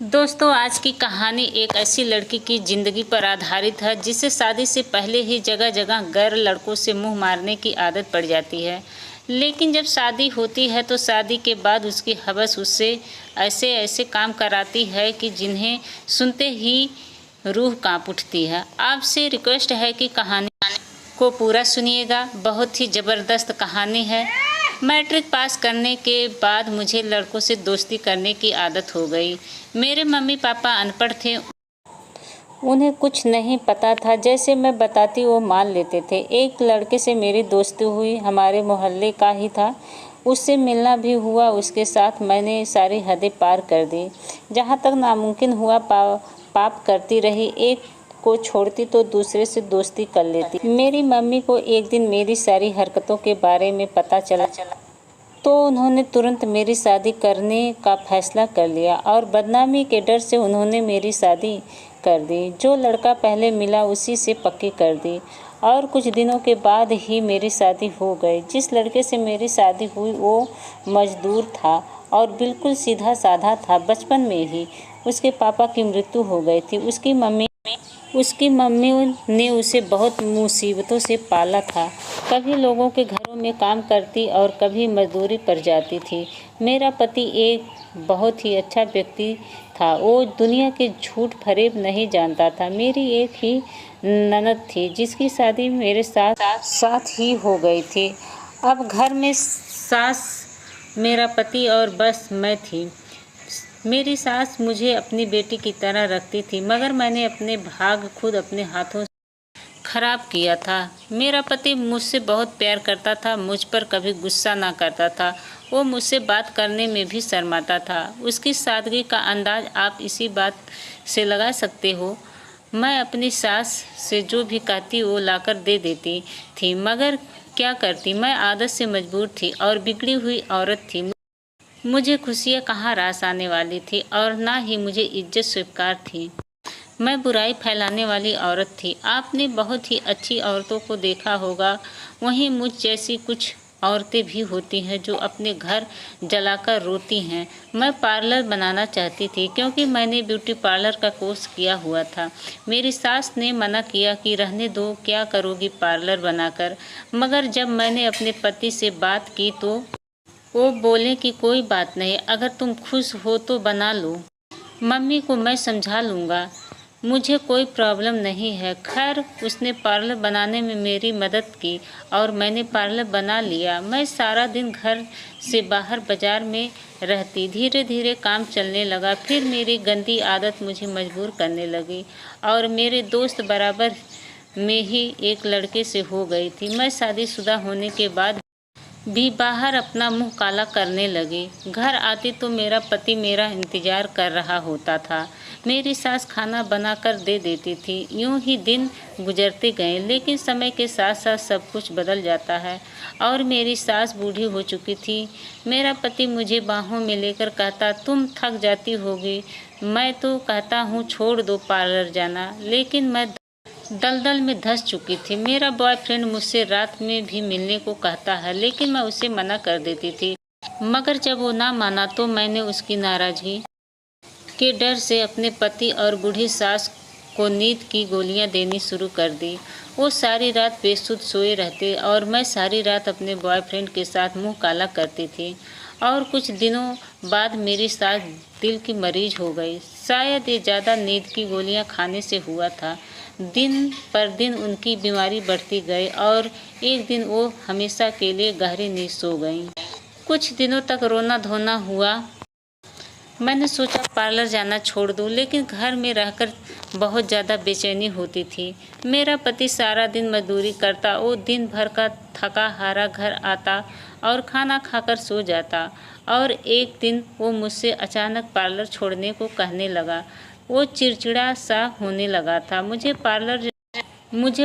दोस्तों, आज की कहानी एक ऐसी लड़की की ज़िंदगी पर आधारित है जिसे शादी से पहले ही जगह जगह गैर लड़कों से मुंह मारने की आदत पड़ जाती है। लेकिन जब शादी होती है तो शादी के बाद उसकी हवस उससे ऐसे ऐसे काम कराती है कि जिन्हें सुनते ही रूह कांप उठती है। आपसे रिक्वेस्ट है कि कहानी को पूरा सुनिएगा। बहुत ही ज़बरदस्त कहानी है। मैट्रिक पास करने के बाद मुझे लड़कों से दोस्ती करने की आदत हो गई। मेरे मम्मी पापा अनपढ़ थे, उन्हें कुछ नहीं पता था। जैसे मैं बताती वो मान लेते थे। एक लड़के से मेरी दोस्ती हुई, हमारे मोहल्ले का ही था। उससे मिलना भी हुआ। उसके साथ मैंने सारी हदें पार कर दी। जहाँ तक नामुमकिन हुआ पाप करती रही। एक को छोड़ती तो दूसरे से दोस्ती कर लेती। मेरी मम्मी को एक दिन मेरी सारी हरकतों के बारे में पता चला तो उन्होंने तुरंत मेरी शादी करने का फैसला कर लिया और बदनामी के डर से उन्होंने मेरी शादी कर दी। जो लड़का पहले मिला उसी से पक्की कर दी और कुछ दिनों के बाद ही मेरी शादी हो गई। जिस लड़के से मेरी शादी हुई वो मजदूर था और बिल्कुल सीधा साधा था। बचपन में ही उसके पापा की मृत्यु हो गई थी। उसकी मम्मी ने उसे बहुत मुसीबतों से पाला था। कभी लोगों के घरों में काम करती और कभी मजदूरी पर जाती थी। मेरा पति एक बहुत ही अच्छा व्यक्ति था। वो दुनिया के झूठ फरेब नहीं जानता था। मेरी एक ही ननद थी जिसकी शादी मेरे साथ ही हो गई थी। अब घर में सास, मेरा पति और बस मैं थी। मेरी सास मुझे अपनी बेटी की तरह रखती थी, मगर मैंने अपने भाग खुद अपने हाथों से खराब किया था। मेरा पति मुझसे बहुत प्यार करता था, मुझ पर कभी गुस्सा ना करता था। वो मुझसे बात करने में भी शर्माता था। उसकी सादगी का अंदाज आप इसी बात से लगा सकते हो। मैं अपनी सास से जो भी कहती वो लाकर दे देती थी, मगर क्या करती, मैं आदत से मजबूर थी और बिगड़ी हुई औरत थी। मुझे खुशियाँ कहाँ रास आने वाली थी और ना ही मुझे इज्जत स्वीकार थी। मैं बुराई फैलाने वाली औरत थी। आपने बहुत ही अच्छी औरतों को देखा होगा, वहीं मुझ जैसी कुछ औरतें भी होती हैं जो अपने घर जलाकर रोती हैं। मैं पार्लर बनाना चाहती थी क्योंकि मैंने ब्यूटी पार्लर का कोर्स किया हुआ था। मेरी सास ने मना किया कि रहने दो, क्या करोगी पार्लर बनाकर। मगर जब मैंने अपने पति से बात की तो वो बोले कि कोई बात नहीं, अगर तुम खुश हो तो बना लो। मम्मी को मैं समझा लूँगा, मुझे कोई प्रॉब्लम नहीं है। खैर उसने पार्लर बनाने में मेरी मदद की और मैंने पार्लर बना लिया। मैं सारा दिन घर से बाहर बाजार में रहती। धीरे धीरे काम चलने लगा। फिर मेरी गंदी आदत मुझे मजबूर करने लगी और मेरे दोस्त बराबर में ही एक लड़के से हो गई थी। मैं शादीशुदा होने के बाद भी बाहर अपना मुंह काला करने लगी। घर आती तो मेरा पति मेरा इंतजार कर रहा होता था। मेरी सास खाना बनाकर दे देती थी। यूं ही दिन गुजरते गए, लेकिन समय के साथ साथ सब कुछ बदल जाता है और मेरी सास बूढ़ी हो चुकी थी। मेरा पति मुझे बाहों में लेकर कहता, तुम थक जाती होगी। मैं तो कहता हूँ छोड़ दो पार्लर जाना, लेकिन मैं दलदल में धंस चुकी थी। मेरा बॉयफ्रेंड मुझसे रात में भी मिलने को कहता है, लेकिन मैं उसे मना कर देती थी। मगर जब वो ना माना तो मैंने उसकी नाराज़गी के डर से अपने पति और बूढ़ी सास को नींद की गोलियां देनी शुरू कर दी। वो सारी रात बेसुध सोए रहते और मैं सारी रात अपने बॉयफ्रेंड के साथ मुंह काला करती थी। और कुछ दिनों बाद मेरी सास दिल की मरीज हो गई। शायद ये ज़्यादा नींद की गोलियां खाने से हुआ था। दिन पर दिन उनकी बीमारी बढ़ती गई और एक दिन वो हमेशा के लिए गहरी नींद सो गईं। कुछ दिनों तक रोना धोना हुआ। मैंने सोचा पार्लर जाना छोड़ दूं, लेकिन घर में रहकर बहुत ज़्यादा बेचैनी होती थी। मेरा पति सारा दिन मजदूरी करता। वो दिन भर का थका हारा घर आता और खाना खाकर सो जाता। और एक दिन वो मुझसे अचानक पार्लर छोड़ने को कहने लगा। वो चिड़चिड़ा सा होने लगा था। मुझे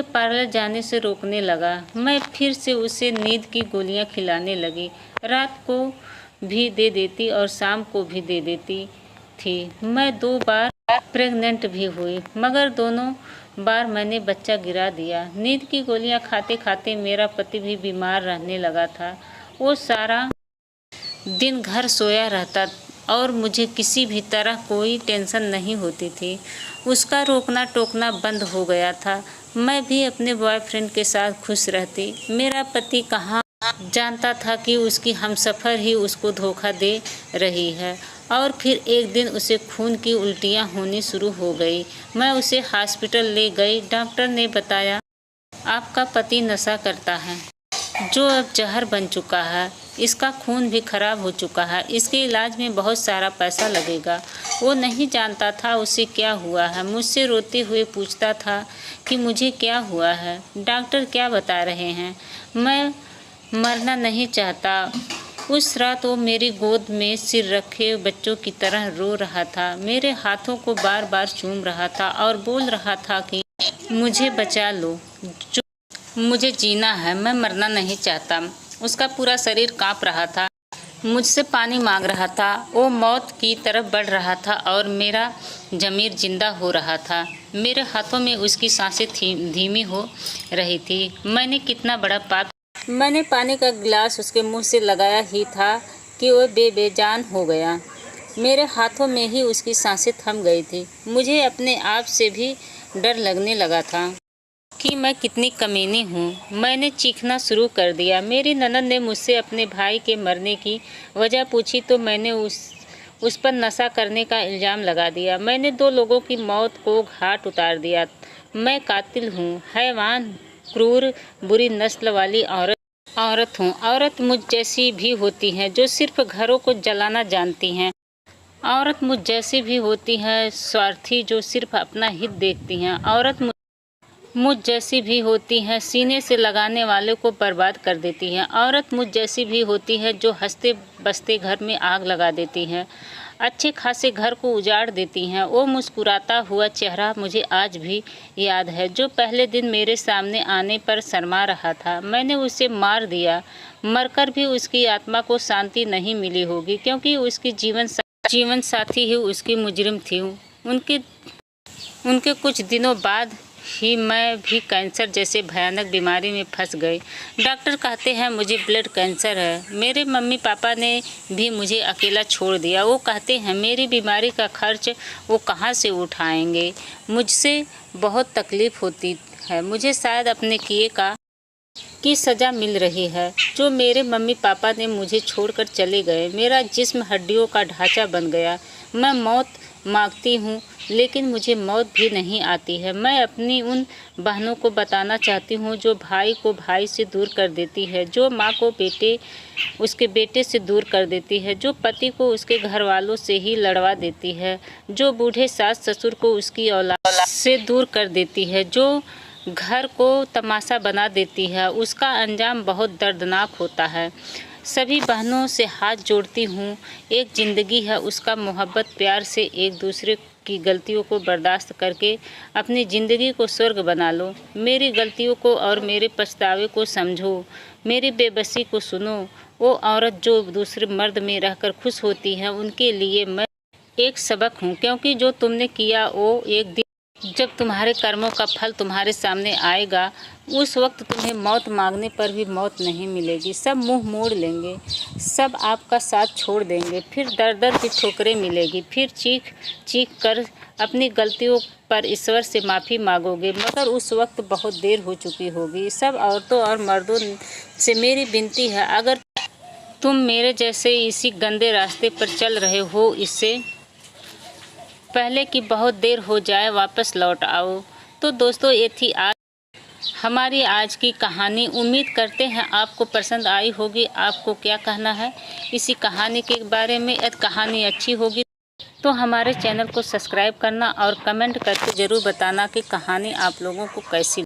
पार्लर जाने से रोकने लगा। मैं फिर से उसे नींद की गोलियां खिलाने लगी। रात को भी दे देती और शाम को भी दे देती थी। मैं 2 बार प्रेग्नेंट भी हुई, मगर दोनों बार मैंने बच्चा गिरा दिया। नींद की गोलियां खाते खाते मेरा पति भी बीमार रहने लगा था। वो सारा दिन घर सोया रहता और मुझे किसी भी तरह कोई टेंशन नहीं होती थी। उसका रोकना टोकना बंद हो गया था। मैं भी अपने बॉयफ्रेंड के साथ खुश रहती। मेरा पति कहाँ जानता था कि उसकी हमसफ़र ही उसको धोखा दे रही है। और फिर एक दिन उसे खून की उल्टियाँ होनी शुरू हो गई। मैं उसे हॉस्पिटल ले गई। डॉक्टर ने बताया, आपका पति नशा करता है, जो अब जहर बन चुका है। इसका खून भी खराब हो चुका है। इसके इलाज में बहुत सारा पैसा लगेगा। वो नहीं जानता था उसे क्या हुआ है। मुझसे रोते हुए पूछता था कि मुझे क्या हुआ है, डॉक्टर क्या बता रहे हैं। मैं मरना नहीं चाहता। उस रात वो मेरी गोद में सिर रखे बच्चों की तरह रो रहा था। मेरे हाथों को बार बार चूम रहा था और बोल रहा था कि मुझे बचा लो, मुझे जीना है, मैं मरना नहीं चाहता। उसका पूरा शरीर कांप रहा था, मुझसे पानी मांग रहा था। वो मौत की तरफ बढ़ रहा था और मेरा ज़मीर जिंदा हो रहा था। मेरे हाथों में उसकी सांसें धीमी हो रही थी। मैंने कितना बड़ा पाप। मैंने पानी का गिलास उसके मुंह से लगाया ही था कि वो बेजान हो गया। मेरे हाथों में ही उसकी सांसें थम गई थी। मुझे अपने आप से भी डर लगने लगा था कि मैं कितनी कमीनी हूँ। मैंने चीखना शुरू कर दिया। मेरी ननद ने मुझसे अपने भाई के मरने की वजह पूछी तो मैंने उस पर नशा करने का इल्ज़ाम लगा दिया। मैंने 2 लोगों की मौत को घाट उतार दिया। मैं कातिल हूँ, हैवान, क्रूर, बुरी नस्ल वाली औरत हूँ। औरत मुझ जैसी भी होती हैं जो सिर्फ घरों को जलाना जानती हैं। औरत मुझ जैसी भी होती है स्वार्थी, जो सिर्फ अपना हित देखती हैं। औरत मुझ जैसी भी होती हैं सीने से लगाने वाले को बर्बाद कर देती हैं। औरत मुझ जैसी भी होती है जो हंसते बसते घर में आग लगा देती हैं, अच्छे खासे घर को उजाड़ देती हैं। वो मुस्कुराता हुआ चेहरा मुझे आज भी याद है, जो पहले दिन मेरे सामने आने पर शर्मा रहा था। मैंने उसे मार दिया। मरकर भी उसकी आत्मा को शांति नहीं मिली होगी, क्योंकि उसकी जीवन साथी ही उसकी मुजरिम थी। उनके कुछ दिनों बाद ही मैं भी कैंसर जैसे भयानक बीमारी में फंस गई। डॉक्टर कहते हैं मुझे ब्लड कैंसर है। मेरे मम्मी पापा ने भी मुझे अकेला छोड़ दिया। वो कहते हैं मेरी बीमारी का खर्च वो कहाँ से उठाएंगे। मुझसे बहुत तकलीफ़ होती है। मुझे शायद अपने किए की सज़ा मिल रही है। जो मेरे मम्मी पापा ने मुझे छोड़कर चले गए। मेरा जिस्म हड्डियों का ढांचा बन गया। मैं मौत मांगती हूँ, लेकिन मुझे मौत भी नहीं आती है। मैं अपनी उन बहनों को बताना चाहती हूँ जो भाई को भाई से दूर कर देती है, जो माँ को उसके बेटे से दूर कर देती है, जो पति को उसके घर वालों से ही लड़वा देती है, जो बूढ़े सास ससुर को उसकी औलाद से दूर कर देती है, जो घर को तमाशा बना देती है। उसका अंजाम बहुत दर्दनाक होता है। सभी बहनों से हाथ जोड़ती हूँ, एक ज़िंदगी है, उसका मोहब्बत प्यार से एक दूसरे की गलतियों को बर्दाश्त करके अपनी ज़िंदगी को स्वर्ग बना लो। मेरी गलतियों को और मेरे पछतावे को समझो, मेरी बेबसी को सुनो। वो औरत जो दूसरे मर्द में रहकर खुश होती है, उनके लिए मैं एक सबक हूँ, क्योंकि जो तुमने किया वो एक दिन जब तुम्हारे कर्मों का फल तुम्हारे सामने आएगा, उस वक्त तुम्हें मौत मांगने पर भी मौत नहीं मिलेगी। सब मुंह मोड़ लेंगे, सब आपका साथ छोड़ देंगे। फिर दर दर की ठोकरें मिलेगी। फिर चीख चीख कर अपनी गलतियों पर ईश्वर से माफ़ी मांगोगे, मगर उस वक्त बहुत देर हो चुकी होगी। सब औरतों और मर्दों से मेरी विनती है, अगर तुम मेरे जैसे इसी गंदे रास्ते पर चल रहे हो, इससे पहले कि बहुत देर हो जाए वापस लौट आओ। तो दोस्तों, ये थी हमारी आज की कहानी। उम्मीद करते हैं आपको पसंद आई होगी। आपको क्या कहना है इसी कहानी के बारे में? यदि कहानी अच्छी होगी तो हमारे चैनल को सब्सक्राइब करना और कमेंट करके ज़रूर बताना कि कहानी आप लोगों को कैसी